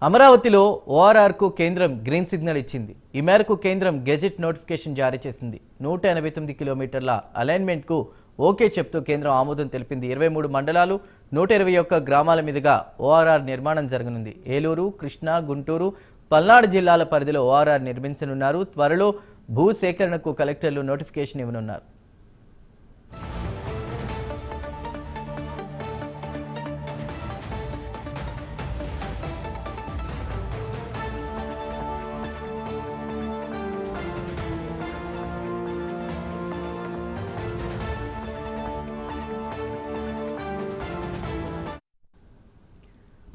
అమరావతిలో ఓఆర్ఆర్కు కేంద్రం green signal ఇచ్చింది. ఈ మేరకు కేంద్రం గెజెట్ నోటిఫికేషన్ జారీ చేసింది. 189 కిలోమీటర్ల అలైన్మెంట్కు ఓకే చెప్తూ కేంద్రం ఆమోదం తెలిపింది. 23 మండలాలు 121 గ్రామాల మీదుగా ఓఆర్ఆర్ నిర్మాణం జరగనుంది. ఏలూరు, కృష్ణా, గుంటూరు, పల్నాడు జిల్లాల పరిధిలో ఓఆర్ఆర్ నిర్మించనున్నారు. త్వరలో భూ సేకరణకు కలెక్టర్లు నోటిఫికేషన్ ఇవ్వనున్నారు.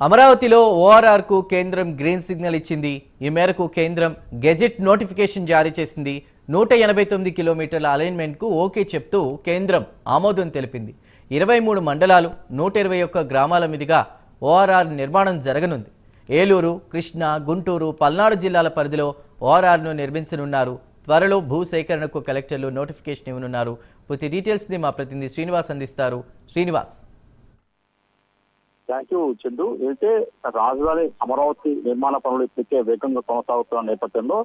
అమరావతిలో ఓఆర్ఆర్కు కేంద్రం గ్రీన్ సిగ్నల్ ఇచ్చింది. ఈ మేరకు కేంద్రం గెజెట్ నోటిఫికేషన్ జారీ చేసింది. 189 కిలోమీటర్ల అలైన్మెంట్కు ఓకే చెప్తూ కేంద్రం ఆమోదం తెలిపింది. 23 మండలాలు 121 గ్రామాల మీదుగా ఓఆర్ఆర్ నిర్మాణం జరగనుంది. ఏలూరు, కృష్ణా, గుంటూరు, పల్నాడు జిల్లాల పరిధిలో ఓఆర్ఆర్ను నిర్మించనున్నారు. త్వరలో భూ సేకరణకు కలెక్టర్లు నోటిఫికేషన్ ఇవ్వనున్నారు. పూర్తి డీటెయిల్స్ని మా ప్రతినిధి శ్రీనివాస్ అందిస్తారు. శ్రీనివాస్. Thank you Chandu. అయితే రాజధాని అమరావతి నిర్మాణ పనులు ఇప్పటికే వేగంగా కొనసాగుతున్న నేపథ్యంలో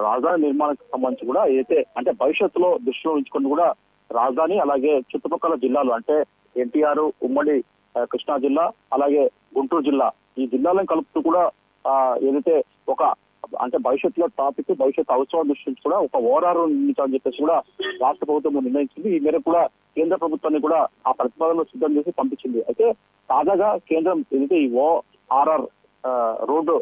రాజధాని నిర్మాణానికి సంబంధించి కూడా అయితే అంటే భవిష్యత్తులో దృష్టిలో ఉంచుకొని కూడా రాజధాని అలాగే చుట్టుపక్కల జిల్లాలు అంటే ఎన్టీఆర్, ఉమ్మడి కృష్ణా జిల్లా అలాగే గుంటూరు జిల్లా ఈ జిల్లాలను కలుపుతూ కూడా ఏదైతే ఒక అంటే భవిష్యత్తులో భవిష్యత్తు అవసరాల దృష్టి నుంచి కూడా ఒక ఓఆర్ఆర్ నిర్మించాలని చెప్పేసి కూడా రాష్ట్ర ప్రభుత్వం నిర్ణయించింది. ఈ మేరకు కూడా కేంద్ర ప్రభుత్వాన్ని కూడా ఆ ప్రతిపాదనలు సిద్ధం చేసి పంపించింది. అయితే తాజాగా కేంద్రం ఏదైతే ఈ ఓఆర్ఆర్ రోడ్డు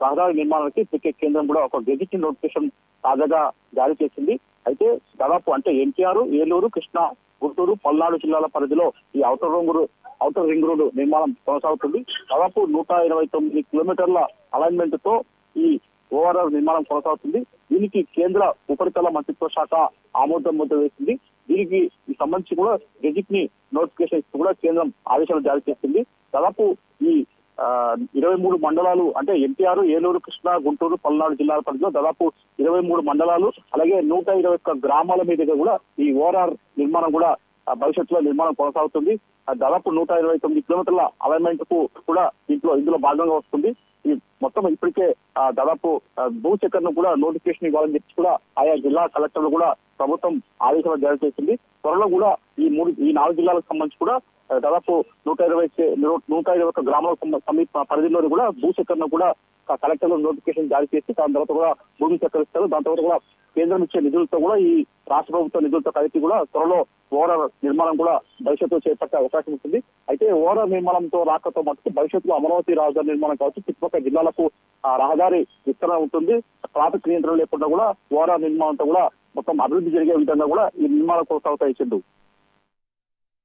రహదారి నిర్మాణానికి ఇప్పటికే కేంద్రం కూడా ఒక గెజిట్ నోటిఫికేషన్ తాజాగా జారీ చేసింది. అయితే దాదాపు అంటే ఎన్టీఆర్, ఏలూరు, కృష్ణా, గుంటూరు, పల్నాడు జిల్లాల పరిధిలో ఈ ఔటర్ రింగ్ రోడ్డు నిర్మాణం కొనసాగుతుంది. దాదాపు 129 కిలోమీటర్ల అలైన్మెంట్ తో ఈ ఓఆర్ఆర్ నిర్మాణం కొనసాగుతుంది. దీనికి కేంద్ర ఉపరితల మంత్రిత్వ శాఖ ఆమోదం ముద్ర వేసింది. దీనికి సంబంధించి కూడా గెజిట్ ని నోటిఫికేషన్ ఇస్తూ కూడా కేంద్రం ఆదేశాలు జారీ చేసింది. దాదాపు ఈ 23 మండలాలు అంటే ఎన్టీఆర్, ఏలూరు, కృష్ణా, గుంటూరు, పల్నాడు జిల్లాల పరిధిలో దాదాపు 23 మండలాలు అలాగే 121 గ్రామాల మీదుగా కూడా ఈ ఓఆర్ఆర్ నిర్మాణం కూడా భవిష్యత్తులో నిర్మాణం కొనసాగుతుంది. దాదాపు 129 కిలోమీటర్ల అలైన్మెంట్ కు కూడా ఇందులో భాగంగా వస్తుంది. ఈ మొత్తం ఇప్పటికే దాదాపు భూ సేకరణ కూడా నోటిఫికేషన్ ఇవ్వాలని చెప్పి కూడా ఆయా జిల్లా కలెక్టర్లు కూడా ప్రభుత్వం ఆదేశాలు జారీ చేసింది. త్వరలో కూడా ఈ 4 జిల్లాలకు సంబంధించి కూడా దాదాపు 121 గ్రామాల సమీప పరిధిలో కూడా భూ సేకరణ కూడా కలెక్టర్లు నోటిఫికేషన్ జారీ చేసి దాని తర్వాత కూడా భూమి సేకరిస్తారు. దాని తర్వాత కూడా కేంద్రం ఇచ్చే నిధులతో కూడా ఈ రాష్ట్ర ప్రభుత్వ నిధులతో కలిపి కూడా త్వరలో ఓఆర్ఆర్ నిర్మాణం కూడా భవిష్యత్తులో చేపట్టే అవకాశం ఉంటుంది. అయితే ఓఆర్ఆర్ నిర్మాణంతో రాకతో మటుకు భవిష్యత్తులో అమరావతి రాజధాని నిర్మాణం కావచ్చు చుట్టుపక్కల జిల్లాలకు రహదారి విస్తరణ ఉంటుంది. ట్రాఫిక్ నియంత్రణ లేకుండా కూడా ఓఆర్ఆర్ నిర్మాణంతో కూడా మొత్తం అభివృద్ధి జరిగే విధంగా కూడా ఈ నిర్మాణం కొనసాగుతాయి.